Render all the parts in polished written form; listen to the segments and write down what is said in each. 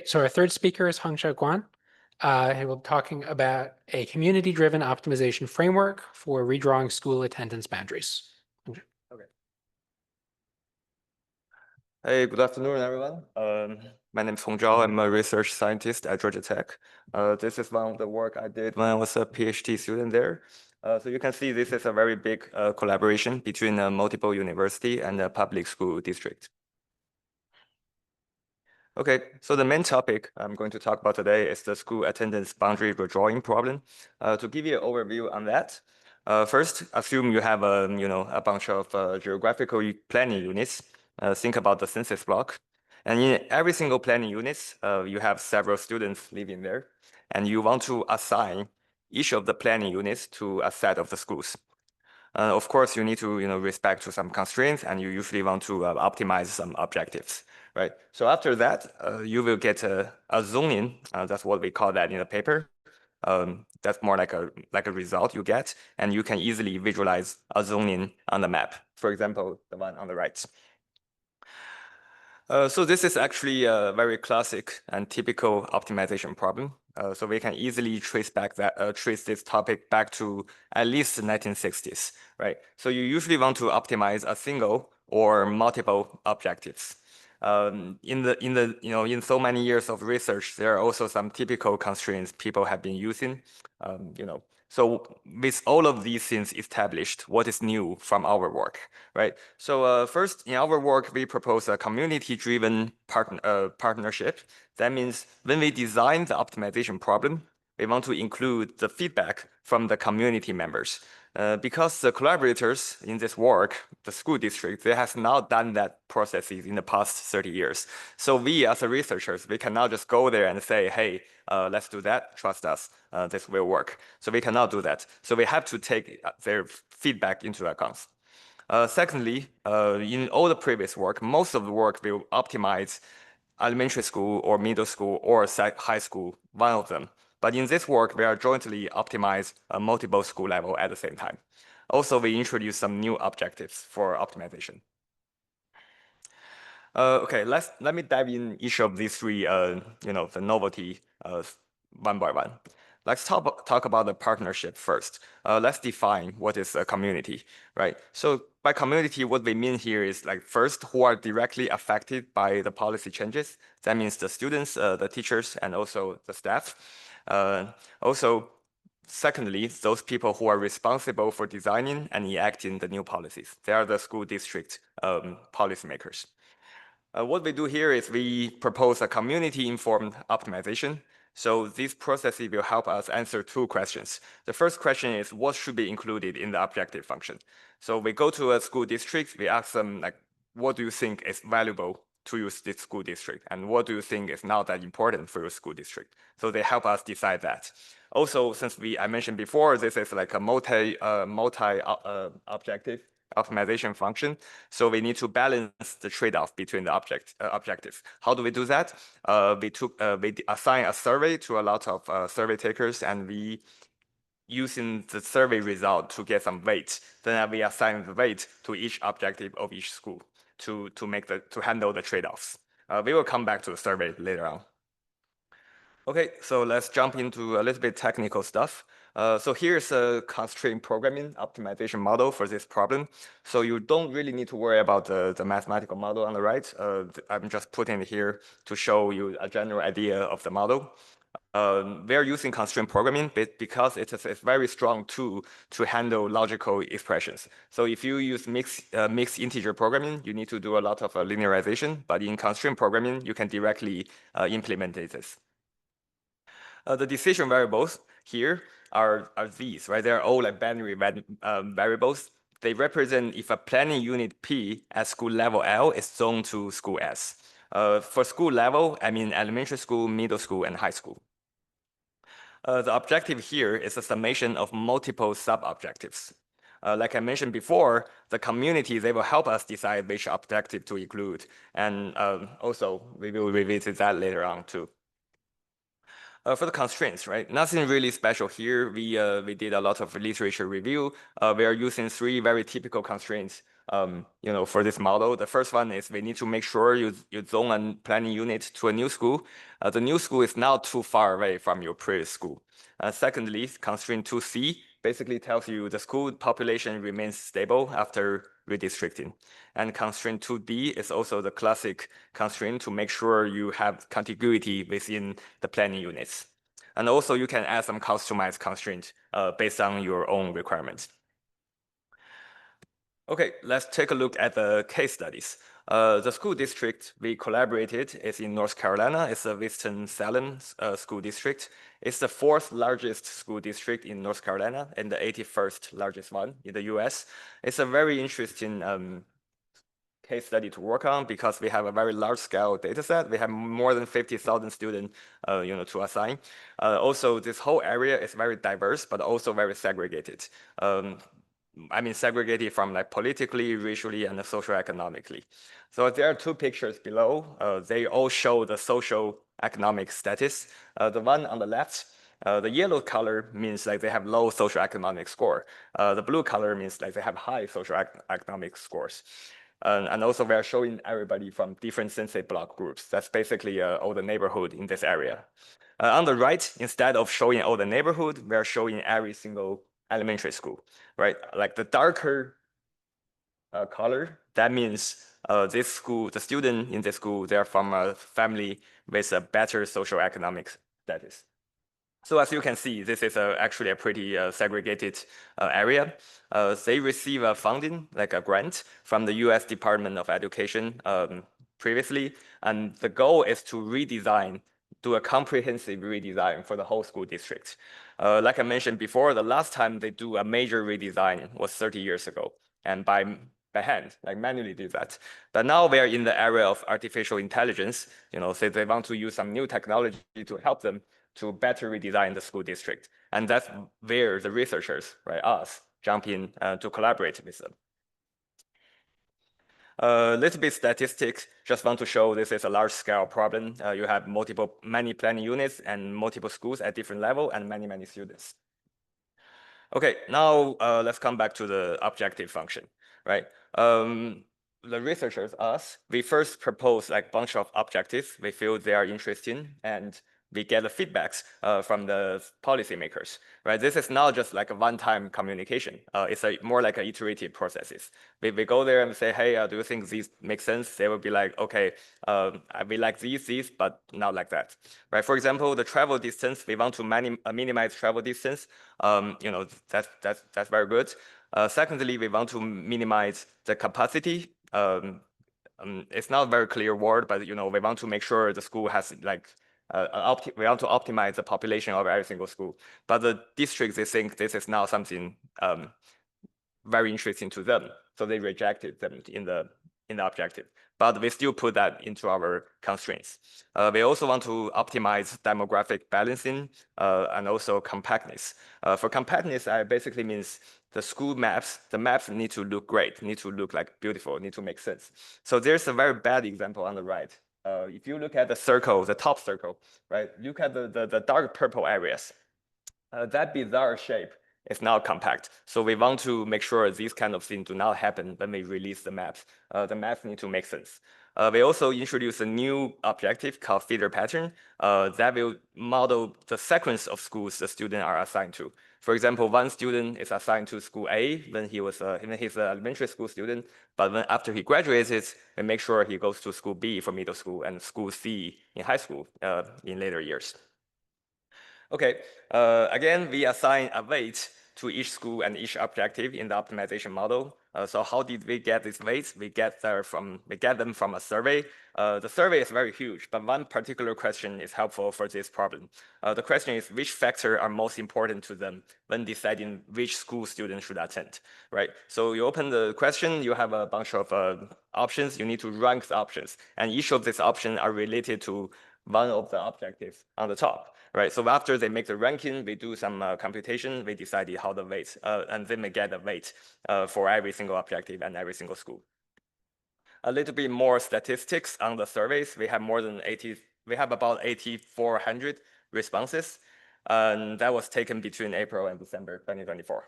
So our third speaker is Hongzhao Guan. He will be talking about a community-driven optimization framework for redrawing school attendance boundaries. Okay. Hey, good afternoon, everyone. My name is Hongzhao. I'm a research scientist at Georgia Tech. This is one of the work I did when I was a PhD student there. So you can see this is a very big collaboration between multiple university and a public school district. Okay, so the main topic I'm going to talk about today is the school attendance boundary redrawing problem. To give you an overview on that, first, assume you have a bunch of geographical planning units. Think about the census block. And in every single planning unit, you have several students living there. And you want to assign each of the planning units to a set of the schools. Of course, you need to respect to some constraints, and you usually want to optimize some objectives, right? So after that, you will get a zoning. That's what we call that in the paper. That's more like a result you get, and you can easily visualize a zoning on the map. For example, the one on the right. So this is actually a very classic and typical optimization problem. So we can easily trace this topic back to at least the 1960s, right? So you usually want to optimize a single or multiple objectives. In so many years of research, there are also some typical constraints people have been using. So with all of these things established, what is new from our work, right? So first, in our work, we propose a community-driven partnership. That means when we design the optimization problem, we want to include the feedback from the community members. Because the collaborators in this work, the school district, they have not done that processes in the past 30 years. So we as researchers, we cannot just go there and say, hey, let's do that, trust us, this will work. So we cannot do that. So we have to take their feedback into account. Secondly, in all the previous work, most of the work will optimize elementary school or middle school or high school, one of them. But in this work, we are jointly optimize multiple school level at the same time. Also, we introduce some new objectives for optimization. Okay, let me dive in each of these three, the novelty one by one. Let's talk about the partnership first. Let's define what is a community, right? So by community, what we mean here is like first, who are directly affected by the policy changes. That means the students, the teachers, and also the staff. Also, secondly, those people who are responsible for designing and enacting the new policies. They are the school district policymakers. What we do here is we propose a community-informed optimization. So these processes will help us answer two questions. The first question is, what should be included in the objective function? So we go to a school district, we ask them, like, what do you think is valuable to your school district? And what do you think is not that important for your school district? So they help us decide that. Also, since I mentioned before, this is like a multi-objective optimization function. So we need to balance the trade-off between the objectives. How do we do that? We assign a survey to a lot of survey takers, and we using the survey result to get some weight. Then we assign the weight to each objective of each school to handle the trade-offs. We will come back to the survey later on. Okay, so let's jump into a little bit technical stuff. So here's a constraint programming optimization model for this problem. So you don't really need to worry about the mathematical model on the right. I'm just putting it here to show you a general idea of the model. We are using constraint programming because it's a very strong tool to handle logical expressions. So if you use mixed integer programming, you need to do a lot of linearization. But in constraint programming, you can directly implement this. The decision variables here are these, right? They're all like binary variables. They represent if a planning unit P at school level L is zoned to school S. For school level, I mean elementary school, middle school, and high school. The objective here is a summation of multiple sub-objectives. Like I mentioned before, the community, they will help us decide which objective to include. And also, we will revisit that later on too. For the constraints, right? Nothing really special here. We did a lot of literature review. We are using three very typical constraints for this model. The first one is we need to make sure you zone a planning unit to a new school. The new school is not too far away from your previous school. Secondly, constraint 2C basically tells you the school population remains stable after redistricting. And constraint 2D is also the classic constraint to make sure you have contiguity within the planning units. And also you can add some customized constraints based on your own requirements. Okay, let's take a look at the case studies. The school district we collaborated is in North Carolina. It's the Winston-Salem school district. It's the 4th largest school district in North Carolina and the 81st largest one in the US. It's a very interesting case study to work on because we have a very large scale data set. We have more than 50,000 students to assign. Also, this whole area is very diverse, but also very segregated. Segregated from like politically, racially, and socioeconomically. So there are 2 pictures below. They all show the socioeconomic status. The one on the left, the yellow color means like they have low socioeconomic score. The blue color means like they have high socioeconomic scores. And also we are showing everybody from different sensei block groups. That's basically all the neighborhood in this area. On the right, instead of showing all the neighborhood, we are showing every single elementary school, right? Like the darker color, that means this school, the student in this school, they're from a family with a better socioeconomic status. So as you can see, this is actually a pretty segregated area. They receive a funding, like a grant, from the US Department of Education previously, and the goal is to do a comprehensive redesign for the whole school district. Like I mentioned before, the last time they do a major redesign was 30 years ago, and by hand, like manually do that. But now we are in the area of artificial intelligence, so they want to use some new technology to help them to better redesign the school district. And that's where the researchers, right, us, jump in to collaborate with them. A little bit statistics, just want to show this is a large scale problem. You have many planning units and multiple schools at different level and many students. Okay, now let's come back to the objective function, right? The researchers, us, we first propose like bunch of objectives we feel they are interesting, and we get the feedbacks from the policymakers, right? This is not just like a one-time communication. It's more like an iterative processes. We go there and say, hey, do you think these make sense? They will be like, okay, we like these, but not like that, right? For example, the travel distance, we want to minimize travel distance. That's very good. Secondly, we want to minimize the capacity. It's not a very clear word, but we want to make sure the school has like we want to optimize the population of every single school. But the districts, they think this is not something very interesting to them, so they rejected them in the objective. But we still put that into our constraints. We also want to optimize demographic balancing and also compactness. For compactness, I basically means the school maps, the maps need to look great, need to look like beautiful, need to make sense. So there's a very bad example on the right. If you look at the circle, the top circle, right? Look at the dark purple areas. That bizarre shape is not compact. So we want to make sure these kind of things do not happen when we release the maps. The maps need to make sense. We also introduce a new objective called feeder pattern that will model the sequence of schools the students are assigned to. For example, one student is assigned to school A when he's an elementary school student, but after he graduates, we make sure he goes to school B for middle school and school C in high school in later years. Okay, again, we assign a weight to each school and each objective in the optimization model. So how did we get these weights? We get them from a survey. The survey is very huge, but one particular question is helpful for this problem. The question is, which factors are most important to them when deciding which school students should attend, right? So you open the question, you have a bunch of options. You need to rank the options, and each of these options are related to one of the objectives on the top, right? So after they make the ranking, we do some computation, we decide how the weights, and then we get the weight for every single objective and every single school. A little bit more statistics on the surveys. We have about 8,400 responses, and that was taken between April and December 2024.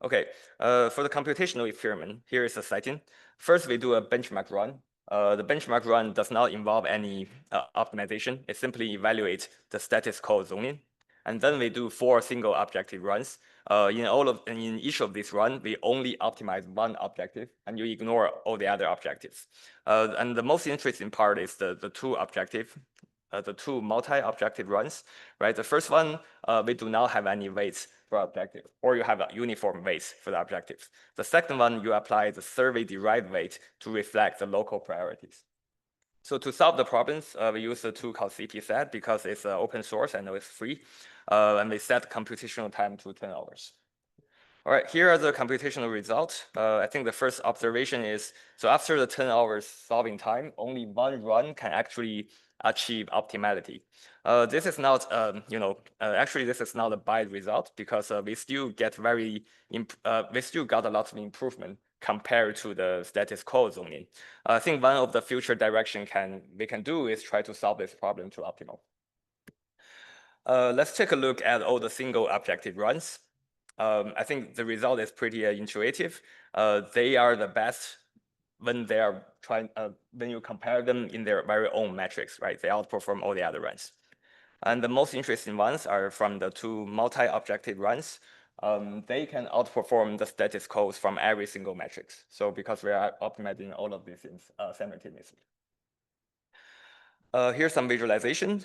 Okay, for the computational experiment, here is the setting. First, we do a benchmark run. The benchmark run does not involve any optimization. It simply evaluates the status quo zoning. And then we do 4 single objective runs. In each of these runs, we only optimize one objective, and you ignore all the other objectives. And the most interesting part is the two multi-objective runs, right? The first one, we do not have any weights for objective, or you have a uniform weights for the objectives. The second one, you apply the survey-derived weight to reflect the local priorities. So to solve the problems, we use a tool called CPSet because it's open source and it's free. And we set computational time to 10 hours. All right, here are the computational results. I think the first observation is, so after the 10 hours solving time, only one run can actually achieve optimality. This is not, actually this is not a bad result because we still got a lot of improvement compared to the status quo zoning. I think one of the future direction we can do is try to solve this problem to optimal. Let's take a look at all the single objective runs. I think the result is pretty intuitive. They are the best when they are when you compare them in their very own metrics, right? They outperform all the other runs. And the most interesting ones are from the 2 multi-objective runs. They can outperform the status quo from every single metrics. So because we are optimizing all of these things simultaneously. Here's some visualization.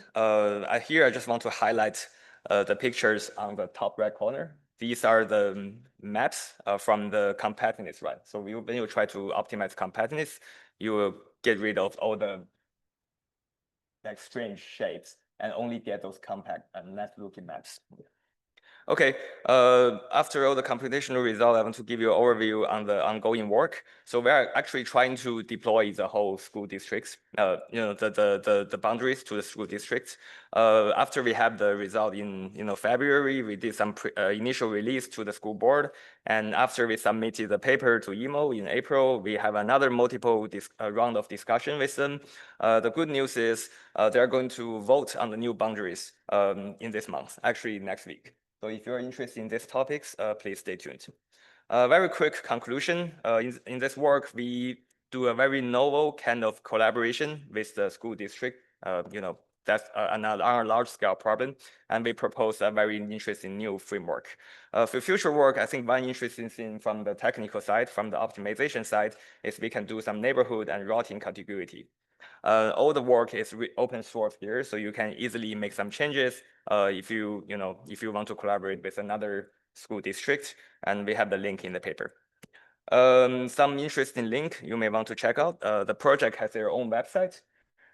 Here I just want to highlight the pictures on the top right corner. These are the maps from the compactness run. So when you try to optimize compactness, you will get rid of all the strange shapes and only get those compact and nice looking maps. Okay, after all the computational result, I want to give you an overview on the ongoing work. So we are actually trying to deploy the whole school districts, the boundaries to the school districts. After we have the result in February, we did some initial release to the school board. And after we submitted the paper to EMO in April, we have another multiple round of discussion with them. The good news is they're going to vote on the new boundaries in this month, actually next week. So if you're interested in these topics, please stay tuned. Very quick conclusion. In this work, we do a very novel kind of collaboration with the school district. That's on a large scale problem. And we propose a very interesting new framework. For future work, I think one interesting thing from the technical side, from the optimization side, is we can do some neighborhood and routing contiguity. All the work is open source here, so you can easily make some changes if you want to collaborate with another school district, and we have the link in the paper. Some interesting link you may want to check out. The project has their own website,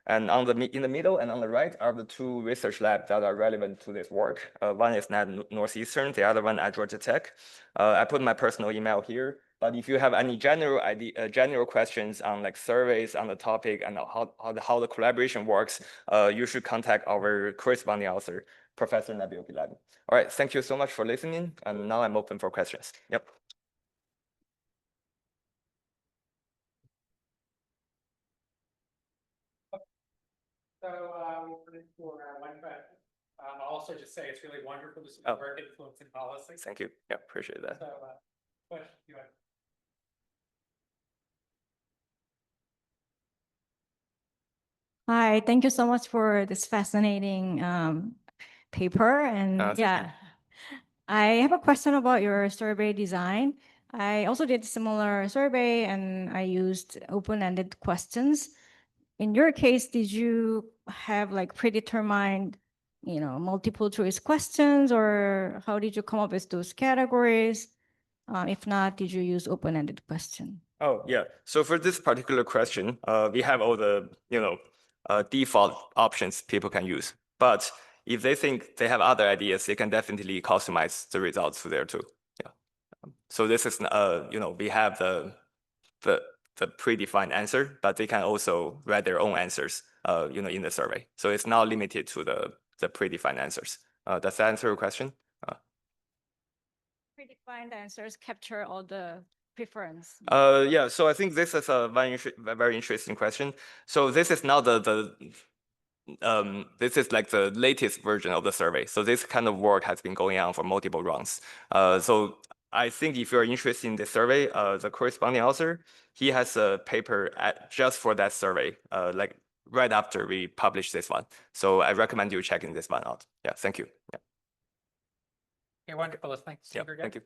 and in the middle and on the right are the 2 research labs that are relevant to this work. One is at Northeastern, the other one at Georgia Tech. I put my personal email here. But if you have any general questions on surveys on the topic and how the collaboration works, you should contact our corresponding author, Professor Nabeel Gillani. All right, thank you so much for listening, and now I'm open for questions. Yep. So for one question, I'll also just say it's really wonderful to see work influencing policy. Thank you. Yeah, appreciate that. So question you have. Hi, thank you so much for this fascinating paper. And yeah, I have a question about your survey design. I also did similar survey and I used open-ended questions. In your case, did you have predetermined, multiple choice questions, or how did you come up with those categories? If not, did you use open-ended question? Oh, yeah. So for this particular question, we have all the, default options people can use. But if they think they have other ideas, they can definitely customize the results to there too. Yeah. So this is, we have the predefined answer, but they can also write their own answers, in the survey. So it's not limited to the predefined answers. Does that answer your question? Predefined answers capture all the preference. Yeah, so I think this is a very interesting question. So this is now this is like the latest version of the survey. So this kind of work has been going on for multiple rounds. So I think if you're interested in the survey, the corresponding author, he has a paper just for that survey, like right after we publish this one. So I recommend you checking this one out. Yeah, thank you. Yeah, Okay, wonderful. Thanks. yeah, thank you.